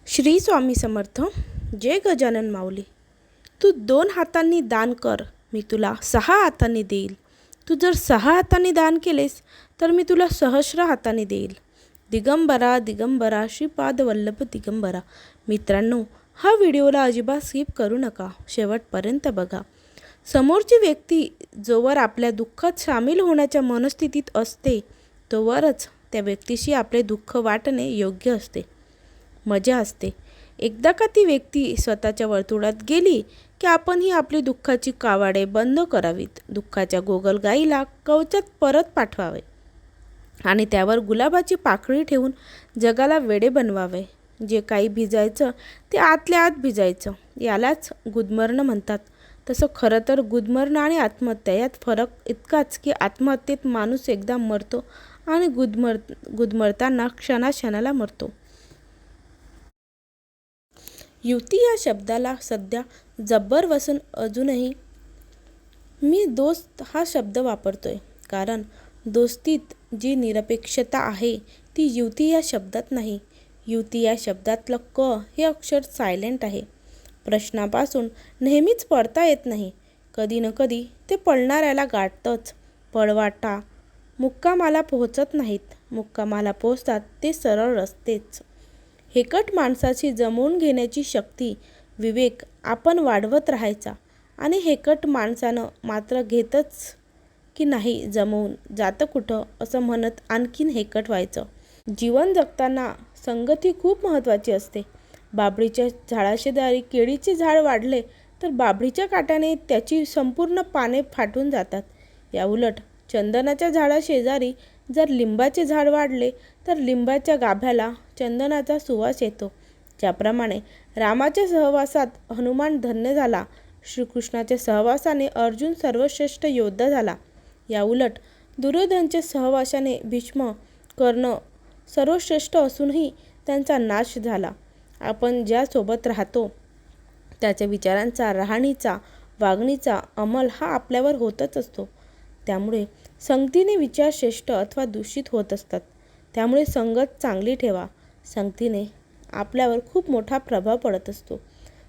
श्री स्वामी समर्थ. जय गजानन माऊली. तू 2 हातांनी दान कर, मी तुला 6 हातांनी देईल. तू जर 6 हातांनी दान केलेस तर मी तुला सहस्र हातांनी देईल. दिगंबरा दिगंबरा श्रीपाद वल्लभ दिगंबरा. मित्रांनो, हा व्हिडिओला अजिबात स्किप करू नका, शेवटपर्यंत बघा. समोरची व्यक्ती जोवर आपल्या दुःखात सामील होण्याच्या मनस्थितीत असते तोवरच त्या व्यक्तीशी आपले दुःख वाटणे योग्य असते, मजा असते. एकदा का ती व्यक्ती स्वतःच्या वर्तुळात गेली की आपणही आपली दुःखाची कावाडे बंद करावीत. दुःखाच्या गोगलगाईला कवचात परत पाठवावे आणि त्यावर गुलाबाची पाकळी ठेवून जगाला वेडे बनवावे. जे काही भिजायचं ते आतल्या आत भिजायचं, यालाच गुदमरणं म्हणतात. तसं खरं तर गुदमरणं आणि आत्महत्या यात फरक इतकाच की आत्महत्येत माणूस एकदा मरतो आणि गुदमरताना क्षणाक्षणाला मरतो. युती या शब्दाला सध्या जब्बर वसून अजूनही मी दोस्त हा शब्द वापरतोय, कारण दोस्तीत जी निरपेक्षता आहे ती युती या शब्दात नाही. युती या शब्दातलं क हे अक्षर सायलेंट आहे. प्रश्नापासून नेहमीच पडता येत नाही, कधी ना कधी ते पळणाऱ्याला गाठतंच. पळवाटा मुक्कामाला पोहोचत नाहीत, मुक्कामाला पोहोचतात ते सरळ रस्तेच. हेकट माणसाची जमवून घेण्याची शक्ती, विवेक आपण वाढवत राहायचा आणि हेकट माणसानं मात्र घेतच की नाही जमवून, जातं कुठं असं म्हणत आणखीन हेकट व्हायचं. जीवन जगताना संगती खूप महत्त्वाची असते. बाभळीच्या झाडाशेजारी केळीचे झाड वाढले तर बाभळीच्या काट्याने त्याची संपूर्ण पाने फाटून जातात. याउलट चंदनाच्या झाडाशेजारी जर लिंबाचे झाड वाढले तर लिंबाच्या गाभ्याला चंदनाचा सुवास येतो. ज्याप्रमाणे रामाच्या सहवासात हनुमान धन्य झाला, श्रीकृष्णाच्या सहवासाने अर्जुन सर्वश्रेष्ठ योद्धा झाला. याउलट दुर्योधनाच्या सहवासाने भीष्म, कर्ण सर्वश्रेष्ठ असूनही त्यांचा नाश झाला. आपण ज्यासोबत राहतो त्याच्या विचारांचा, राहणीचा, वागणीचा अंमल हा आपल्यावर होतच असतो. त्यामुळे संगतीने विचार श्रेष्ठ अथवा दूषित होत असतात. त्यामुळे संगत चांगली ठेवा. संगतीने आपल्यावर खूप मोठा प्रभाव पडत असतो.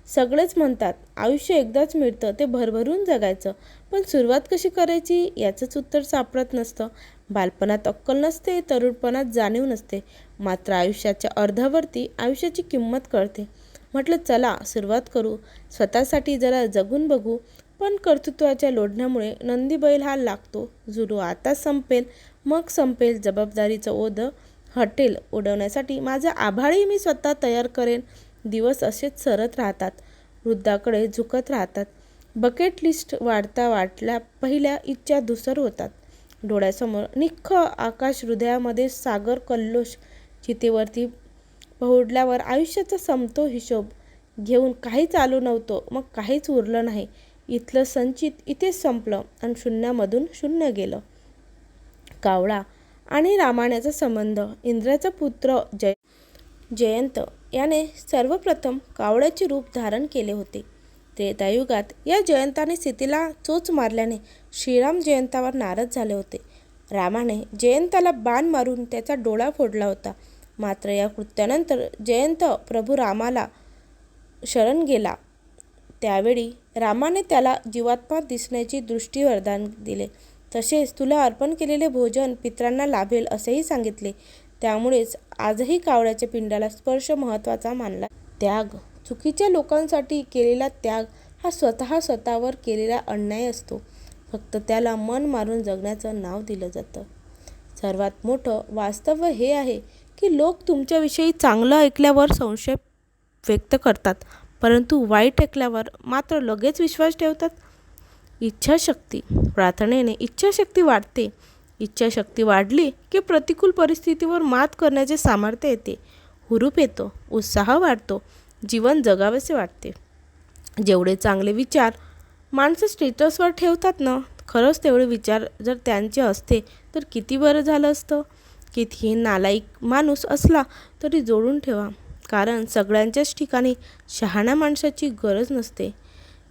सगळेच म्हणतात आयुष्य एकदाच मिळतं, ते भरभरून जगायचं, पण सुरुवात कशी करायची याचंच उत्तर सापडत नसतं. बालपणात अक्कल नसते, तरुणपणात जाणीव नसते, मात्र आयुष्याच्या अर्धावर्ती आयुष्याची किंमत कळते. म्हटलं चला सुरुवात करू, स्वतःसाठी जरा जगून बघू. पण कर्तृत्वाच्या लोढण्यामुळे नंदी बैल हा लागतो. जुरू आता संपेल, मग संपेल. जबाबदारीचं ओझं हटेल उडवण्यासाठी माझं आभाळही मी स्वतः तयार करेन. दिवस असेच सरत राहतात, वृद्धाकडे झुकत राहतात. बकेट लिस्ट वाटल्या पहिल्या इच्छा धुसर होतात. डोळ्यासमोर निख्ख आकाश, हृदयामध्ये सागर कल्लोष. चितेवरती पोहोडल्यावर आयुष्याचा संपतो हिशोब. घेऊन काहीच आलो नव्हतो, मग काहीच उरलं नाही. इथलं संचित इथेच संपलं आणि शून्यामधून शून्य गेलं. कावळा आणि रामायणाचा संबंध. इंद्राचा पुत्र जयंत याने सर्वप्रथम कावळ्याचे रूप धारण केले होते. त्रेतायुगात या जयंताने सीतेला चोच मारल्याने श्रीराम जयंतावर नाराज झाले होते. रामाने जयंताला बाण मारून त्याचा डोळा फोडला होता. मात्र या कृत्यानंतर जयंत प्रभू रामाला शरण गेला. त्यावेळी रामाने त्याला जीवात्मा दिसण्याची दृष्टी वरदान दिले. तसेच तुला अर्पण केलेले भोजन पितरांना लाभेल असेही सांगितले. त्यामुळेच आजही कावळ्याच्या पिंडाला स्पर्श महत्त्वाचा मानला. त्याग, चुकीच्या लोकांसाठी केलेला त्याग हा स्वतःवर केलेला अन्याय असतो. फक्त त्याला मन मारून जगण्याचं नाव दिलं जातं. सर्वात मोठं वास्तव हे आहे की लोक तुमच्याविषयी चांगलं ऐकल्यावर संशय व्यक्त करतात, परंतु वाईट ऐकल्यावर मात्र लगेच विश्वास ठेवतात. इच्छाशक्ती. प्रार्थनेने इच्छाशक्ती वाढते. इच्छाशक्ती वाढली की प्रतिकूल परिस्थितीवर मात करण्याचे सामर्थ्य येते, हुरूप येतो, उत्साह वाढतो, जीवन जगावेसे वाटते. जेवढे चांगले विचार माणसं स्टेटसवर ठेवतात ना, खरंच तेवढे विचार जर त्यांचे असते तर किती बरं झालं असतं. कितीही नालायक माणूस असला तरी जोडून ठेवा, कारण सगळ्यांच्याच ठिकाणी शहाण्या माणसाची गरज नसते.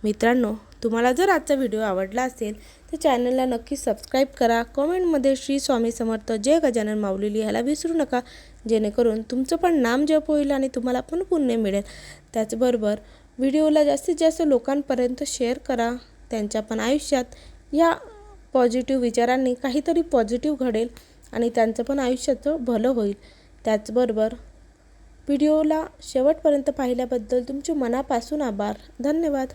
मित्रांनो, तुम्हाला जर आजचा व्हिडिओ आवडला असेल तर चॅनलला नक्की सबस्क्राईब करा. कमेंटमध्ये श्री स्वामी समर्थ जय गजानन माऊली लिहायला विसरू नका. जेणेकरून तुमचं पण नामजप होईल आणि तुम्हाला पण पुण्य मिळेल. त्याचबरोबर व्हिडिओला जास्तीत जास्त लोकांपर्यंत शेअर करा. त्यांच्या पण आयुष्यात या पॉझिटिव्ह विचारांनी काहीतरी पॉझिटिव्ह घडेल आणि त्यांचं पण आयुष्याचं भलं होईल. त्याचबरोबर व्हिडिओला शेवटपर्यंत पाहिल्याबद्दल तुमचे मनापासून आभार. धन्यवाद.